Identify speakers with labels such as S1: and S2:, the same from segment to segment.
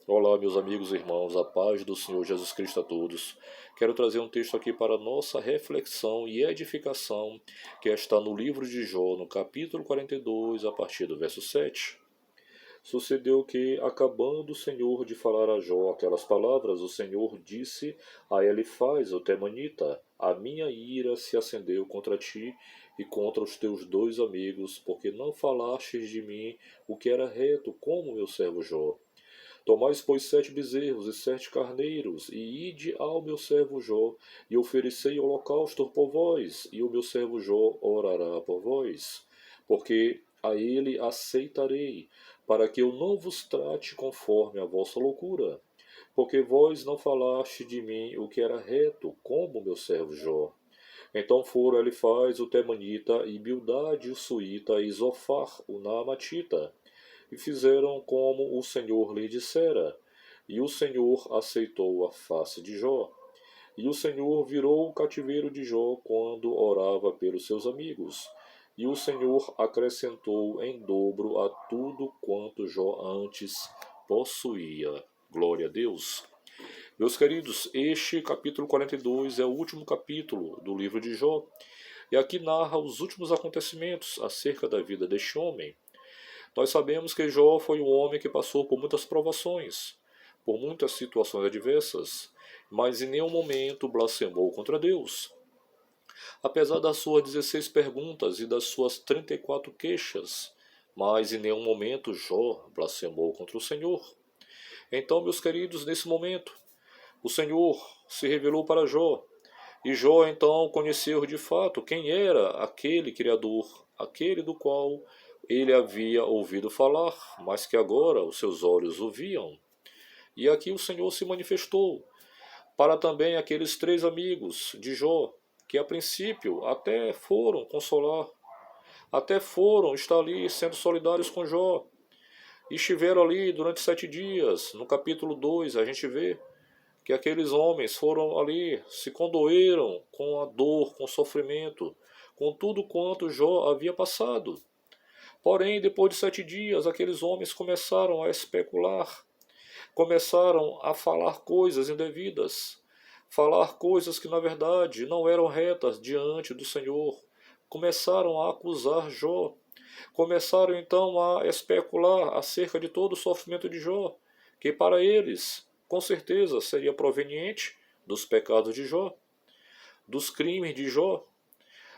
S1: Olá, meus amigos e irmãos, a paz do Senhor Jesus Cristo a todos. Quero trazer um texto aqui para nossa reflexão e edificação, que está no livro de Jó, no capítulo 42, a partir do verso 7. Sucedeu que, acabando o Senhor de falar a Jó aquelas palavras, o Senhor disse a Elifaz, o temanita: A minha ira se acendeu contra ti e contra os teus dois amigos, porque não falastes de mim o que era reto, como meu servo Jó. Tomai, pois, 7 bezerros e 7 carneiros, e ide ao meu servo Jó, e oferecei holocausto por vós, e o meu servo Jó orará por vós. Porque a ele aceitarei, para que eu não vos trate conforme a vossa loucura. Porque vós não falaste de mim o que era reto, como meu servo Jó. Então foram Elifaz o temanita, e Bildade o suíta, e Zofar o naamatita, e fizeram como o Senhor lhe dissera. E o Senhor aceitou a face de Jó. E o Senhor virou o cativeiro de Jó quando orava pelos seus amigos. E o Senhor acrescentou em dobro a tudo quanto Jó antes possuía. Glória a Deus. Meus queridos, este capítulo 42 é o último capítulo do livro de Jó. E aqui narra os últimos acontecimentos acerca da vida deste homem. Nós sabemos que Jó foi um homem que passou por muitas provações, por muitas situações adversas, mas em nenhum momento blasfemou contra Deus. Apesar das suas 16 perguntas e das suas 34 queixas, mas em nenhum momento Jó blasfemou contra o Senhor. Então, meus queridos, nesse momento, o Senhor se revelou para Jó, e Jó então conheceu de fato quem era aquele Criador, aquele do qual ele havia ouvido falar, mas que agora os seus olhos o viam. E aqui o Senhor se manifestou para também aqueles 3 amigos de Jó, que a princípio até foram consolar, até foram estar ali sendo solidários com Jó, e estiveram ali durante 7 dias. No capítulo 2 a gente vê que aqueles homens foram ali, se condoeram com a dor, com o sofrimento, com tudo quanto Jó havia passado. Porém, depois de 7 dias, aqueles homens começaram a especular, começaram a falar coisas indevidas, falar coisas que na verdade não eram retas diante do Senhor. Começaram a acusar Jó, começaram então a especular acerca de todo o sofrimento de Jó, que para eles, com certeza, seria proveniente dos pecados de Jó, dos crimes de Jó,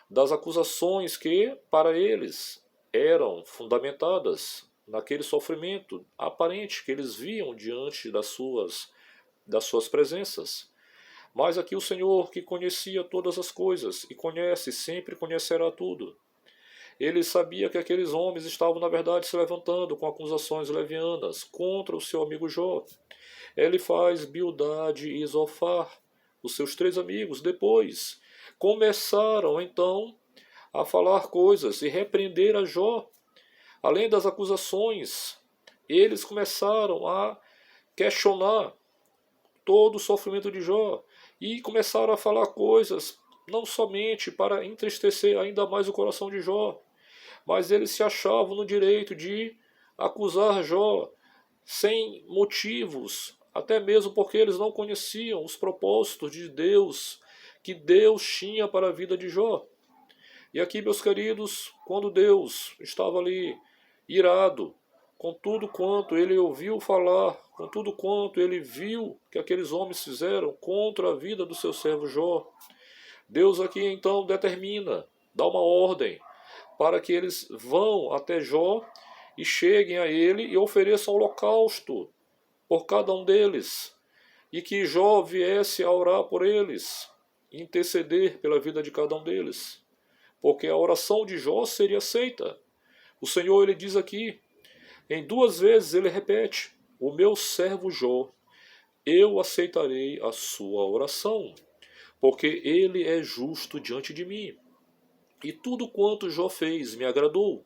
S1: das acusações que, para eles, eram fundamentadas naquele sofrimento aparente que eles viam diante das suas presenças. Mas aqui o Senhor, que conhecia todas as coisas e conhece, sempre conhecerá tudo. Ele sabia que aqueles homens estavam, na verdade, se levantando com acusações levianas contra o seu amigo Jó. Elifaz, Bildade e Zofar, os seus 3 amigos, depois começaram então a falar coisas e repreender a Jó. Além das acusações, eles começaram a questionar todo o sofrimento de Jó e começaram a falar coisas não somente para entristecer ainda mais o coração de Jó, mas eles se achavam no direito de acusar Jó sem motivos, até mesmo porque eles não conheciam os propósitos de Deus, que Deus tinha para a vida de Jó. E aqui, meus queridos, quando Deus estava ali irado com tudo quanto ele ouviu falar, com tudo quanto ele viu que aqueles homens fizeram contra a vida do seu servo Jó, Deus aqui então determina, dá uma ordem para que eles vão até Jó e cheguem a ele e ofereçam holocausto por cada um deles, e que Jó viesse a orar por eles, interceder pela vida de cada um deles, porque a oração de Jó seria aceita. O Senhor, ele diz aqui, em 2 vezes ele repete: o meu servo Jó, eu aceitarei a sua oração, porque ele é justo diante de mim. E tudo quanto Jó fez me agradou,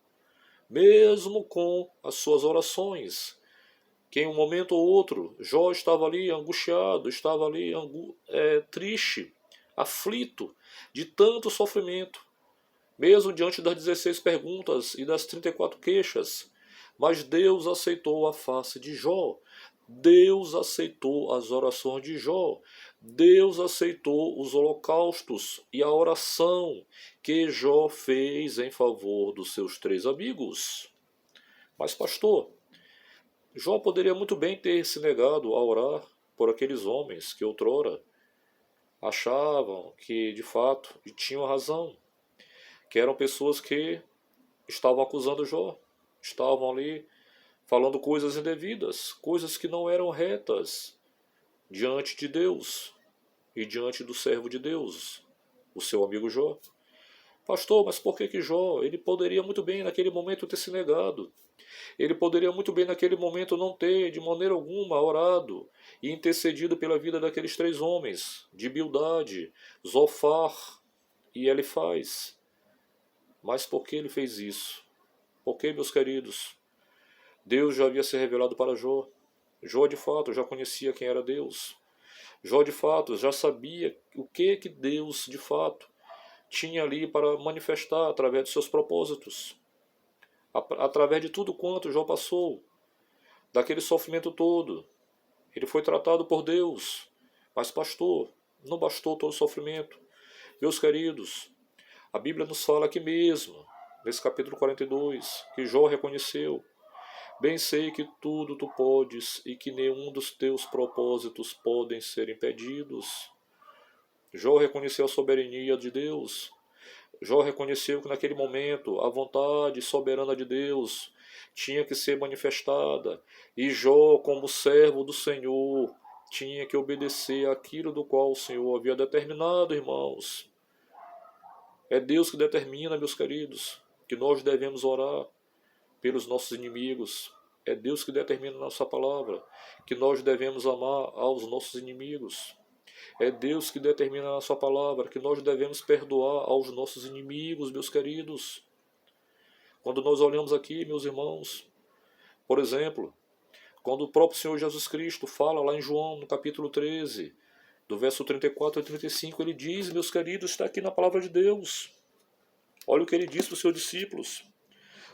S1: mesmo com as suas orações, que em um momento ou outro Jó estava ali angustiado, estava ali triste, aflito de tanto sofrimento, mesmo diante das 16 perguntas e das 34 queixas. Mas Deus aceitou a face de Jó, Deus aceitou as orações de Jó. Deus aceitou os holocaustos e a oração que Jó fez em favor dos seus 3 amigos. Mas, pastor, Jó poderia muito bem ter se negado a orar por aqueles homens que outrora achavam que, de fato, tinham razão, que eram pessoas que estavam acusando Jó, estavam ali falando coisas indevidas, coisas que não eram retas diante de Deus e diante do servo de Deus, o seu amigo Jó. Pastor, mas por que Jó? Ele poderia muito bem naquele momento ter se negado. Ele poderia muito bem naquele momento não ter, de maneira alguma, orado e intercedido pela vida daqueles 3 homens, de Bildade, Zofar e Elifaz. Mas por que ele fez isso? Porque, meus queridos, Deus já havia se revelado para Jó. Jó, de fato, já conhecia quem era Deus. Jó, de fato, já sabia o que Deus, de fato, tinha ali para manifestar através de seus propósitos. Através de tudo quanto Jó passou, daquele sofrimento todo. Ele foi tratado por Deus. Mas, pastor, não bastou todo o sofrimento. Meus queridos, a Bíblia nos fala aqui mesmo, nesse capítulo 42, que Jó reconheceu: bem sei que tudo tu podes e que nenhum dos teus propósitos podem ser impedidos. Jó reconheceu a soberania de Deus. Jó reconheceu que naquele momento a vontade soberana de Deus tinha que ser manifestada. E Jó, como servo do Senhor, tinha que obedecer àquilo do qual o Senhor havia determinado, irmãos. É Deus que determina, meus queridos, que nós devemos orar pelos nossos inimigos. É Deus que determina na nossa palavra que nós devemos amar aos nossos inimigos. É Deus que determina na sua palavra que nós devemos perdoar aos nossos inimigos, meus queridos. Quando nós olhamos aqui, meus irmãos, por exemplo, quando o próprio Senhor Jesus Cristo fala lá em João, no capítulo 13, do verso 34 a 35, ele diz, meus queridos, está aqui na palavra de Deus. Olha o que ele diz para os seus discípulos: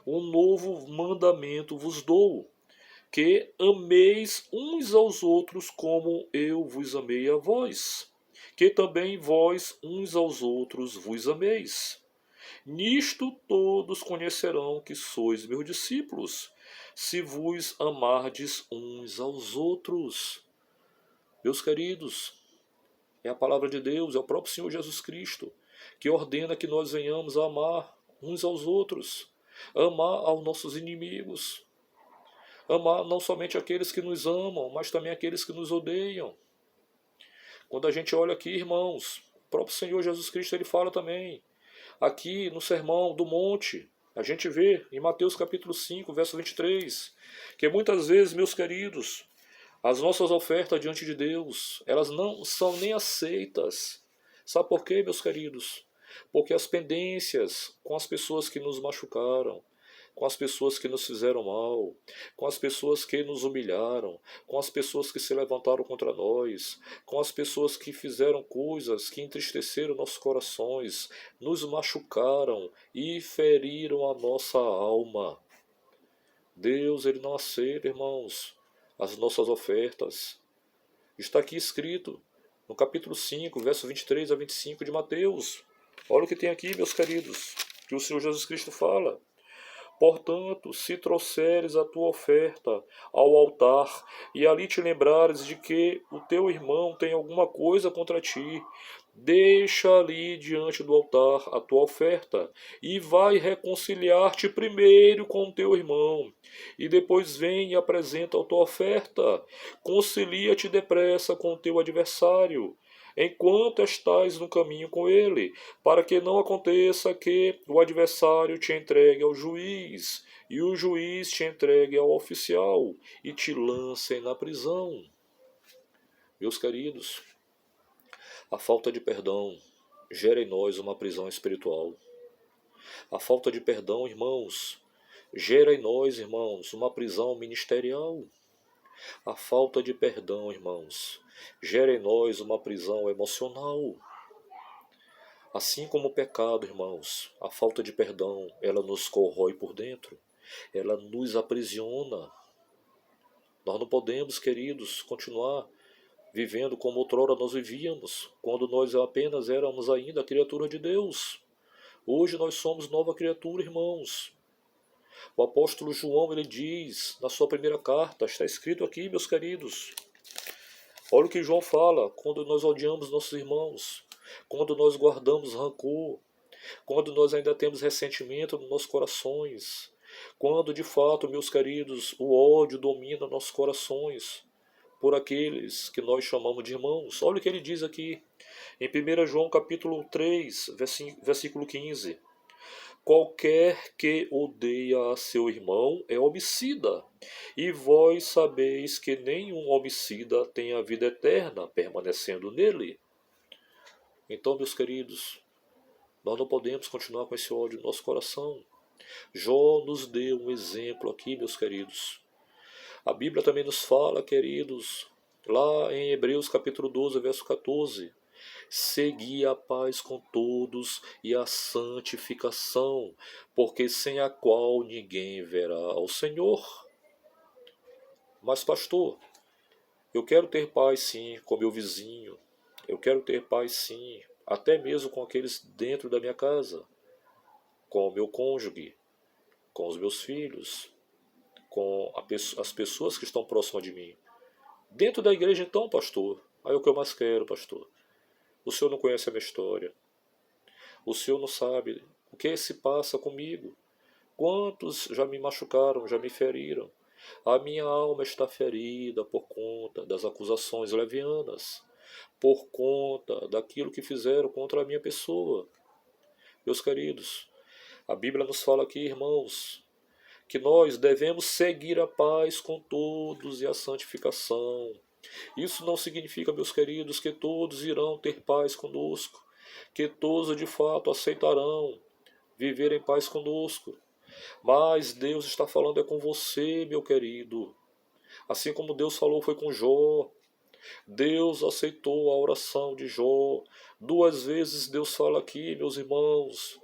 S1: um novo mandamento vos dou, que ameis uns aos outros como eu vos amei a vós, que também vós uns aos outros vos ameis. Nisto todos conhecerão que sois meus discípulos, se vos amardes uns aos outros. Meus queridos, é a palavra de Deus, é o próprio Senhor Jesus Cristo, que ordena que nós venhamos a amar uns aos outros, amar aos nossos inimigos, amar não somente aqueles que nos amam, mas também aqueles que nos odeiam. Quando a gente olha aqui, irmãos, o próprio Senhor Jesus Cristo ele fala também, aqui no Sermão do Monte, a gente vê em Mateus capítulo 5, verso 23, que muitas vezes, meus queridos, as nossas ofertas diante de Deus, elas não são nem aceitas. Sabe por quê, meus queridos? Porque as pendências com as pessoas que nos machucaram, com as pessoas que nos fizeram mal, com as pessoas que nos humilharam, com as pessoas que se levantaram contra nós, com as pessoas que fizeram coisas que entristeceram nossos corações, nos machucaram e feriram a nossa alma. Deus, ele não aceita, irmãos, as nossas ofertas. Está aqui escrito no capítulo 5, verso 23 a 25 de Mateus. Olha o que tem aqui, meus queridos, que o Senhor Jesus Cristo fala. Portanto, se trouxeres a tua oferta ao altar, e ali te lembrares de que o teu irmão tem alguma coisa contra ti, deixa ali diante do altar a tua oferta, e vai reconciliar-te primeiro com o teu irmão, e depois vem e apresenta a tua oferta. Concilia-te depressa com o teu adversário, enquanto estás no caminho com ele, para que não aconteça que o adversário te entregue ao juiz, e o juiz te entregue ao oficial, e te lancem na prisão. Meus queridos, a falta de perdão gera em nós uma prisão espiritual. A falta de perdão, irmãos, gera em nós, irmãos, uma prisão ministerial. A falta de perdão, irmãos, gera em nós uma prisão emocional. Assim como o pecado, irmãos, a falta de perdão, ela nos corrói por dentro, ela nos aprisiona. Nós não podemos, queridos, continuar vivendo como outrora nós vivíamos, quando nós apenas éramos ainda a criatura de Deus. Hoje nós somos nova criatura, irmãos. O apóstolo João, ele diz na sua primeira carta, está escrito aqui, meus queridos. Olha o que João fala, quando nós odiamos nossos irmãos, quando nós guardamos rancor, quando nós ainda temos ressentimento nos nossos corações, quando de fato, meus queridos, o ódio domina nossos corações por aqueles que nós chamamos de irmãos. Olha o que ele diz aqui, em 1 João capítulo 3, versículo 15. Qualquer que odeia a seu irmão é homicida, e vós sabeis que nenhum homicida tem a vida eterna permanecendo nele. Então, meus queridos, nós não podemos continuar com esse ódio no nosso coração. Jó nos deu um exemplo aqui, meus queridos. A Bíblia também nos fala, queridos, lá em Hebreus capítulo 12, verso 14, segui a paz com todos e a santificação, porque sem a qual ninguém verá ao Senhor. Mas, pastor, eu quero ter paz sim com meu vizinho, eu quero ter paz sim, até mesmo com aqueles dentro da minha casa, com o meu cônjuge, com os meus filhos, com as pessoas que estão próximas de mim. Dentro da igreja então, pastor, aí é o que eu mais quero, pastor. O senhor não conhece a minha história. O senhor não sabe o que se passa comigo. Quantos já me machucaram, já me feriram. A minha alma está ferida por conta das acusações levianas, por conta daquilo que fizeram contra a minha pessoa. Meus queridos, a Bíblia nos fala aqui, irmãos, que nós devemos seguir a paz com todos e a santificação. Isso não significa, meus queridos, que todos irão ter paz conosco, que todos de fato aceitarão viver em paz conosco. Mas Deus está falando é com você, meu querido. Assim como Deus falou foi com Jó. Deus aceitou a oração de Jó. 2 vezes Deus fala aqui, meus irmãos,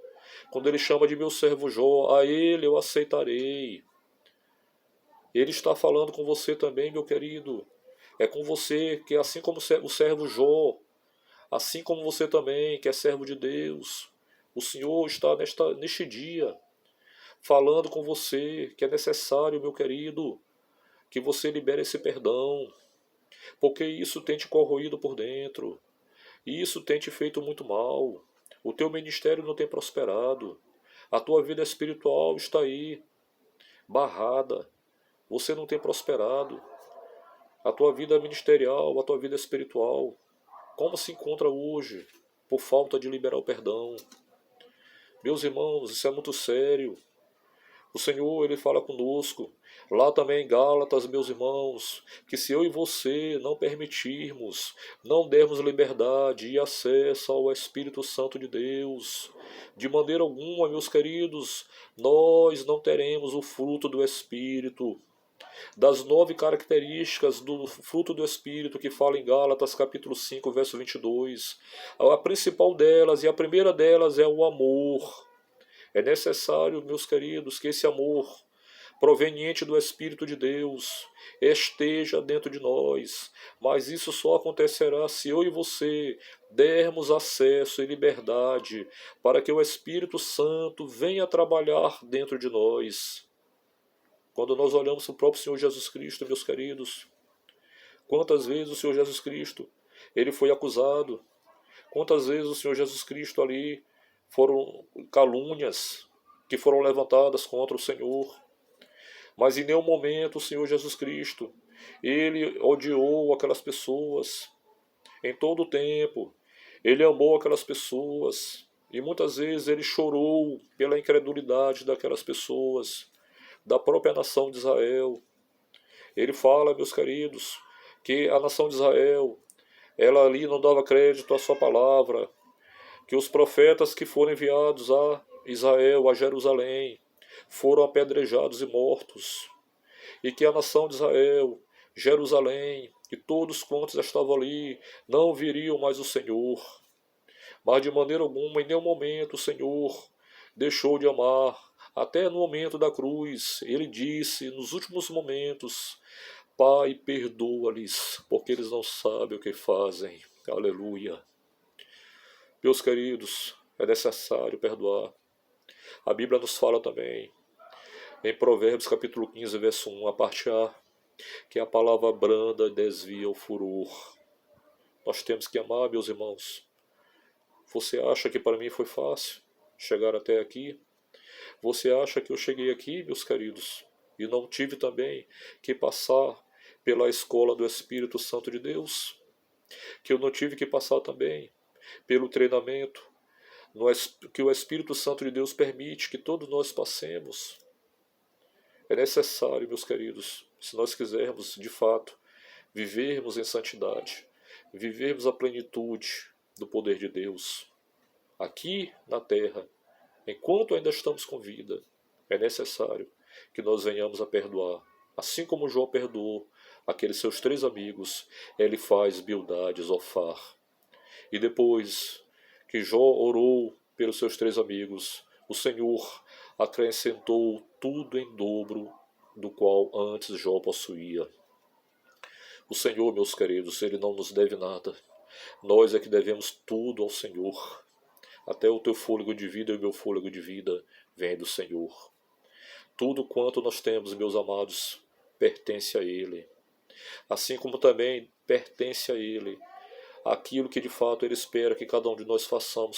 S1: quando ele chama de meu servo Jó, a ele eu aceitarei. Ele está falando com você também, meu querido. É com você que, assim como o servo Jó, assim como você também, que é servo de Deus, o Senhor está neste dia falando com você que é necessário, meu querido, que você libere esse perdão, porque isso tem te corroído por dentro, e isso tem te feito muito mal. O teu ministério não tem prosperado, a tua vida espiritual está aí, barrada, você não tem prosperado. A tua vida ministerial, a tua vida espiritual, como se encontra hoje, por falta de liberar o perdão? Meus irmãos, isso é muito sério. O Senhor, Ele fala conosco, lá também em Gálatas, meus irmãos, que se eu e você não permitirmos, não dermos liberdade e acesso ao Espírito Santo de Deus, de maneira alguma, meus queridos, nós não teremos o fruto do Espírito. Das 9 características do fruto do Espírito que fala em Gálatas capítulo 5, verso 22, a principal delas e a primeira delas é o amor. É necessário, meus queridos, que esse amor proveniente do Espírito de Deus esteja dentro de nós, mas isso só acontecerá se eu e você dermos acesso e liberdade para que o Espírito Santo venha trabalhar dentro de nós. Quando nós olhamos para o próprio Senhor Jesus Cristo, meus queridos, quantas vezes o Senhor Jesus Cristo, ele foi acusado, quantas vezes o Senhor Jesus Cristo ali foram calúnias que foram levantadas contra o Senhor, mas em nenhum momento o Senhor Jesus Cristo, ele odiou aquelas pessoas, em todo o tempo, ele amou aquelas pessoas, e muitas vezes ele chorou pela incredulidade daquelas pessoas, da própria nação de Israel. Ele fala, meus queridos, que a nação de Israel, ela ali não dava crédito à sua palavra, que os profetas que foram enviados a Israel, a Jerusalém, foram apedrejados e mortos, e que a nação de Israel, Jerusalém, e todos quantos estavam ali, não viriam mais o Senhor. Mas de maneira alguma, em nenhum momento, o Senhor deixou de amar. Até no momento da cruz, ele disse, nos últimos momentos, Pai, perdoa-lhes, porque eles não sabem o que fazem. Aleluia. Meus queridos, é necessário perdoar. A Bíblia nos fala também, em Provérbios capítulo 15, verso 1, a parte A, que a palavra branda desvia o furor. Nós temos que amar, meus irmãos. Você acha que para mim foi fácil chegar até aqui? Você acha que eu cheguei aqui, meus queridos, e não tive também que passar pela escola do Espírito Santo de Deus? Que eu não tive que passar também pelo treinamento que o Espírito Santo de Deus permite que todos nós passemos? É necessário, meus queridos, se nós quisermos, de fato, vivermos em santidade, vivermos a plenitude do poder de Deus, aqui na terra, enquanto ainda estamos com vida, é necessário que nós venhamos a perdoar. Assim como Jó perdoou aqueles seus 3 amigos, ele faz Bildade, Zofar. E depois que Jó orou pelos seus 3 amigos, o Senhor acrescentou tudo em dobro do qual antes Jó possuía. O Senhor, meus queridos, ele não nos deve nada. Nós é que devemos tudo ao Senhor. Até o teu fôlego de vida e o meu fôlego de vida vem do Senhor. Tudo quanto nós temos, meus amados, pertence a Ele. Assim como também pertence a Ele aquilo que de fato Ele espera que cada um de nós façamos